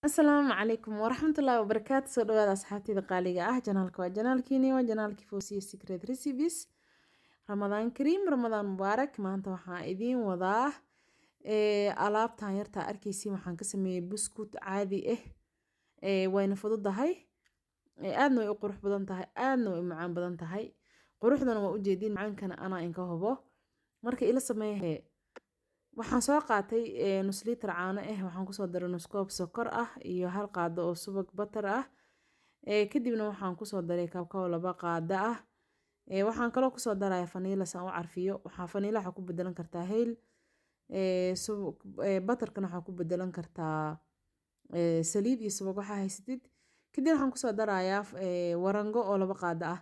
asalaamu calaykum waraxmatullaahi wabarakaatu soo dhawaada asxaabteyda qaaliga ah janaalka waa janaalkiini waa janaalkii Fawziya Secret Recipes. Ramadaan kariim, ramadaan mubaarak. Maanta waxaan idiin wadaa alaabtan yartaa arkaysiin. Waxaan ka sameeyey buskut caadi ah, wayna fududahay, aadna way u qurux badan tahay, aadna way u macaan badan tahay. Quruxdana waa ujeedin, macaankana anaa inka hubo. Marka ila sameeyay waxaan soo qaatay nus litir caano ah, waxaan kusoo daray nus koob sokor ah iyo hal qaado oo subag butter ah. Kadibna waxaan kusoo daray kakao 2 qaado ah. Waxaan kaloo kusoo daray vanilla san u carfiyo. Vanilla waxa ku bedelan kartaa heel, butterkana waxa ku bedelan kartaa saliid iyo subag waxa haysatid. Kadib waxaan kusoo darayaa warango oo 2 qaado ah.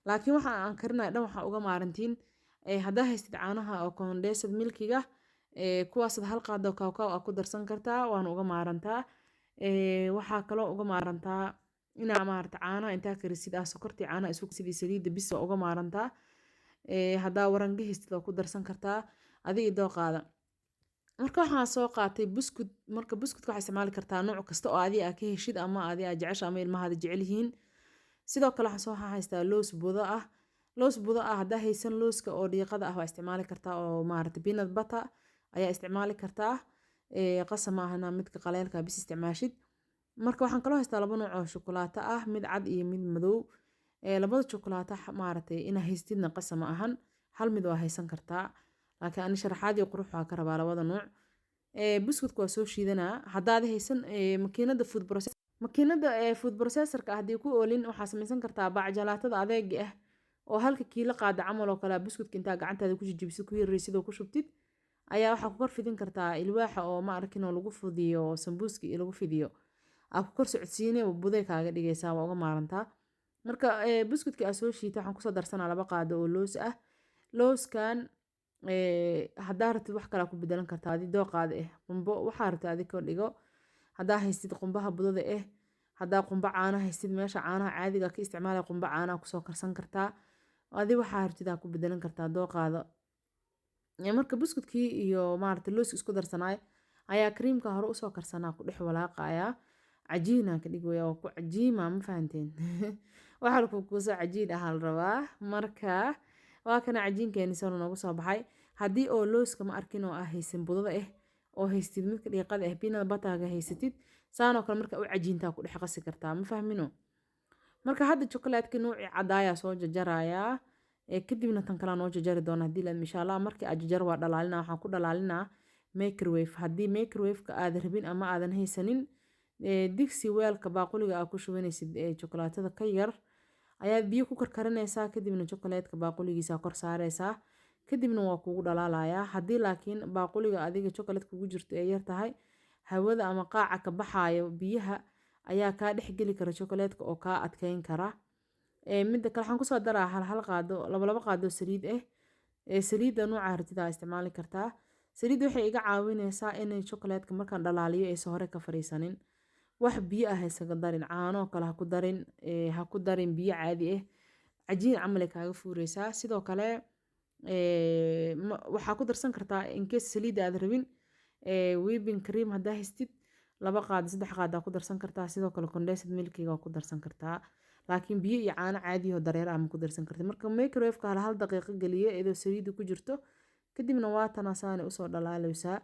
Laakiin waxa aan karinayo dhan waxa uga maarantiin hadaa haysatid caanaha oo condensed milkiga kuwaas hal qaado kakao ah ku darsan kartaa, waan uga maarantaa. Waxaa kaloo uga maarantaa inaa maarta caanaha intaa karisid sokortii caanaha isu sidii saliidda bis uga maarantaa. Hadaa warango haystid oo ku darsan kartaa adiga dooqaada. Marka waxaan soo qaatay buskut. Marka buskutka waxay isticmaali kartaa nooc kasta oo adiga ka heshid ama adiga jecesha ama ilmahaada jecel yihiin. Sidoo kale waxaan soo haystaa loos budo ah. Loos budo ah hadaa haysan looska oo dhiiqada ah waa isticmaali kartaa oo maarta peanut butter ayaa isticmaali kartaa. Qasam ahna midka qaleelka bis isticmaashid. Marka waxaan kaloo haystaa 2 nooc oo shukulaato ah, mid cad iyo mid madow. Labada shukulaato maartay ina haystidna qasam ahan, hal mid waa haysan kartaa. Laakiin ani sharaxaad iyo qurux waa ka rabaa 2 nooc. Buskutka waa soo shiidanaa. Hadaa haysan makiinada food processor-ka hadii ku oolin waxaa samaysan kartaa bac jalaatada adeeg ah oo halka kiilo qaada camal oo kala buskutka inta gacantaada ku jijibisid ku yareysid oo ku shubtid ayaa waxa ku kor fidin kartaa ilwaaxa oo ma arkin oo lagu fudiyo sambuuski lagu fidiyo ku kor socodsiinay buday kaaga dhigaysaa waa uga maarantaa. Marka buskutka aad soo shiitay waxaan kusoo darsanaa 2 qaado oo loos ah. Looskan hadaa rabtid wax kale ku bedelan kartaa adii dooqaada ah, qumbo waxa rabtid adii ka dhigo. Hadaa haystid qumbaha budada ah, hadaa qumba caana haystid meesha caanaha caadiga ka isticmaala qumba caana kusoo karsan kartaa. Adii waxa rabtid ku bedelan kartaa dooqaada. Marka buskutkii iyo maarta loos isku darsanaay ayaa creamka hore u soo karsanaa ku dhex walaaqaya. Cajiina ka dhigaya oo ku cajiima ma fahanteen. Waxa ku soo cajiin ah hal rabaa. Marka waa kana cajiinkeeni soo noogu soo baxay. Hadii oo looska ma arkin oo haysan budada ah oo haystid midka dhiiqada ah peanut butter-ga haysatid saan oo kale marka u cajiinta ku dhex qasi kartaa ma fahmino. Marka hadda chocolate-ka nooci cadaaya soo jajaraya. Kadibna tan kala noo jajari doona hadii la insha Allah markii aad jajar waa dhalaalina waxaan ku dhalaalinaa microwave. Hadii microwave-ka aad rabin ama aadan haysanin digsi weelka baaquliga aad ku shubanaysid chocolate-da ka yar ayaa biyo ku karkarinaysaa. Kadibna chocolate-ka baaquligiisa kor saaraysaa. Kadibna waa kugu dhalaalaya. Hadii laakiin baaquliga adiga chocolate kugu jirto ay yar tahay hawada ama qaaca ka baxaayo biyaha ayaa ka dhex geli kara chocolate-ka oo ka adkeyn kara. Midda kale waxaan kusoo daraa hal qaado 2 qaado saliid ah. Saliidda nooca rabtida isticmaali kartaa. Saliidda waxay iga caawinaysaa inay chocolate-ka markaan dhalaaliyo ay soo hore ka fariisanin. Wax biyo ah isaga darin, caano kale ha ku darin biyo caadi ah. Cajiin camal ay kaaga fuuraysaa. Sidoo kale waxaa ku darsan kartaa in case saliidda aad rabin whipping cream hadaa haystid 2 qaado 3 qaado ku darsan kartaa. Sidoo kale condensed milk-ga ku darsan kartaa. Laakiin biyo iyo caano caadi ah dareere ama ku darsan kartid. Marka microwave-ka hal daqiiqo galiye iyadoo saliidda ku jirto. Kadibna waa tan asaan u soo dhalaalaysaa.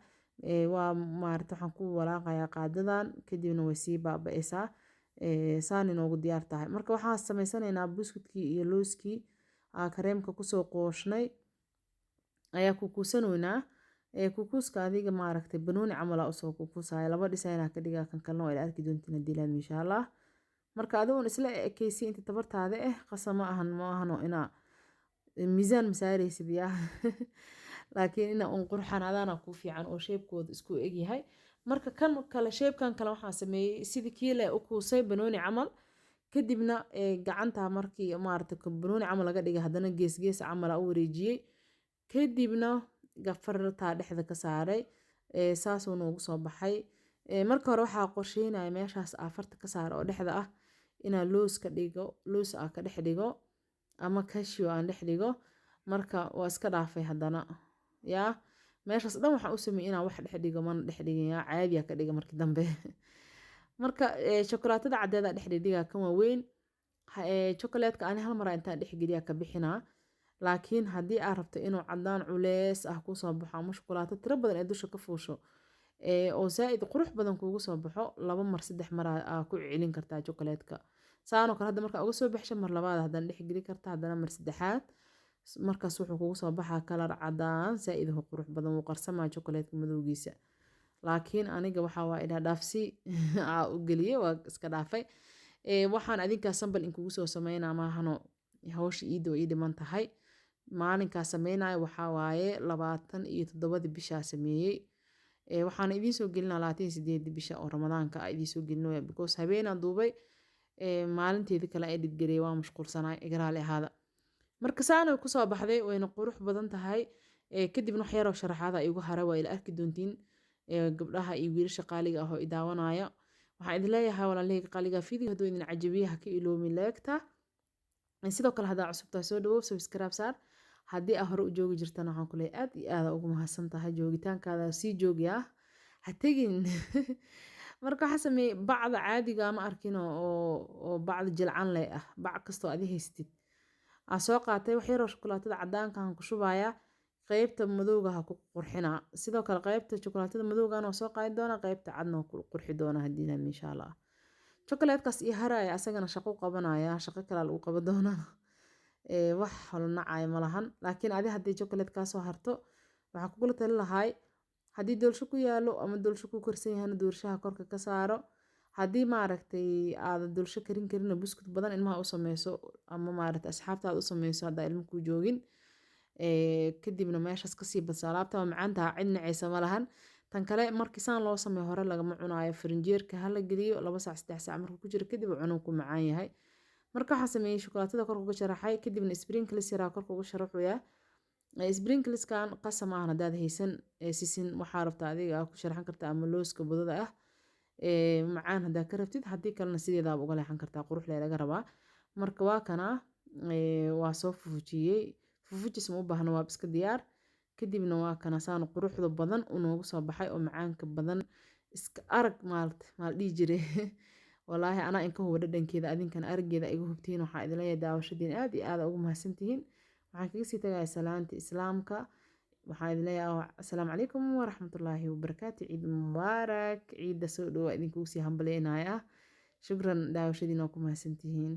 Waa maarta waxaan ku walaaqayaa qaadadan kadibna way sii baaba'aysaa. Saan inoogu diyaar tahay. Marka waxaan samaysanaynaa buskutkii iyo looskii kareemka kusoo qooshnay ayaa ku kuusanoynaa. Kukuuska adiga maaragtay banooni camal u soo kukuusaya 2 design ka dhigaa kan kalena waa arki doontiin hadii la insha Allah. Marka adigu isla ekaysi inta tabartaada qasama ahan ma ahano ina miisaan masaaraysid yaa. Laakiin ina qurxanaadana ku fiican oo shape-kooda isku eg yahay. Marka kan kale shape-kan kale waxaan sameeyay sidii kiile u kuusay banooni camal. Kadibna gacanta markii maarta banooni camal laga dhigay haddana gees camal u wareejiyay. Kadibna gafarta dhexda ka saaray saas oo noogu soo baxay. Marka hore waxaa qorsheynaya meeshaas afarta ka saar oo dhexda ah inaa loos ka dhigo, loos ka dhex dhigo ama cashew aan dhex dhigo. Marka waa iska dhaafay haddana yaa meeshaas dhan waxaan u sameeyay inaan wax dhex dhigo man dhex dhigaya caadi ka dhiga markii dambe. marka shokolaatada caddeeda dhexdhiga kan waa weyn chocolateska ani hal mar intaan dhex geliya ka bixinaa laakiin haddii aad rabto inuu cadaan culeys ah kusoo baxo ama shukulaato tiro badan ee dusha ka fuusho oo zaaid qurux badan kuugu soo baxo 2 mar 3 mar aa ku celin kartaa chocolateska saano kale hadda marka uga soo baxsho mar labaad haddana dhex geli kartaa haddana mar saddexaad markaas wuxuu kugu soo baxaa kalar cadaan zaaid u qurux badan wuu qarsamaa chocolateska madowgiisa laakiin aniga waxaa waa idhaa dhaafsi aa u geliyay waa iska dhaafay waxaan adinkaa sambal in kugu soo sameynaa maahano hawsha iida oo ii dhiman tahay maalinkaa sameynayo waxaa waaye 27 bishaa sameeyey waxaana idiin soo gelinaa 28 bisha oo ramadaanka ah idiin soo gelinaya because habeenaan duubay maalinteedii kale ay dhidgareey waa mashquulsanay igaraali ahaada marka saana ku soo baxday wayna qurux badan tahay kadibna wax yaroo sharaxaada igu hara waa ila arki doontiin gabdhaha iyo wiilasha qaaliga ah oo i daawanaya waxaan idin leeyahay walaalahayga qaaliga video hadduu idin cajabiyaha ka iloomin leegta sidoo kale haddaa cusubtaa soo dhawow subscribe saar haddii aa hore u joogi jirtana waxaan ku leeyahay aad iyo aad ugu mahadsan tahay joogitaankaada sii joogiyaa ha tegin marka waxaa sameeyey bacda caadiga ma arkin oo bacda jilcan leh ah bac kastoo adi haystid aa soo qaatay wax yaroo shukulaatada cadaanka aan ku shubayaa qaybta madowga ha ku qurxinaa sidoo kale qaybta shukulaatada madowgan oo soo qaadi doona qaybta cadna oo ku qurxi doona haddii la insha Allah chocolatekas iyo haraya asagana shaqo qabanaya shaqo kale lagu qaban doona wax hal nacay malahan laakiin adi haddii chocolate ka soo harto waxa kugula tali lahay haddii doolsho ku yaalo ama doolsho ku karsan yahay doorshaha korka ka saaro haddii maaragtay aad doolsho karin karin buskut badan ilmaha u sameyso ama maaragtay asxaabtaada u sameyso hadda ilmo ku joogin kadibna meeshaas kasii badsa alaabta macaanta cidnacaysa malahan tan kale markii saan loo sameeyo hore lagama cunaayo farinjeerka hala geliyo 2 saac 3 saac markuu ku jiro kadib cunuu ku macaan yahay marka waxaan sameeyey shukulaatada korka uga sharaxay kadibna sprinkles yaraa korka uga sharaxuyaa sprinkleskan qasam ah hadaad haysan sisin waxaa rabtaa adiga ku sharaxan kartaa ama looska budada ah macaan hadaa ka rabtid haddii kalena sideedaaba uga leexan kartaa qurux laga rabaa marka waa kana waa soo fufujiyey fufujis ma u baahna waa iska diyaar kadibna waa kana saan quruxda badan unoogu soo baxay oo macaanka badan iska arag maal dhihi jiray wallaahi anaa inka huba dhadhankeeda adinkana arageeda igu hubtiin waxaa idin leeyahay daawashadiin aad iyo aad ugu mahadsantihiin waxaan kaga sii tagayaa salaanta islaamka waxaan idin leeyahay assalaamu calaykum waraxmatullaahi wabarakaatu ciid mubaarak ciidda soo dhowaa idinkugu sii hambaleynayaa shukran daawashadiin oo ku mahadsantihiin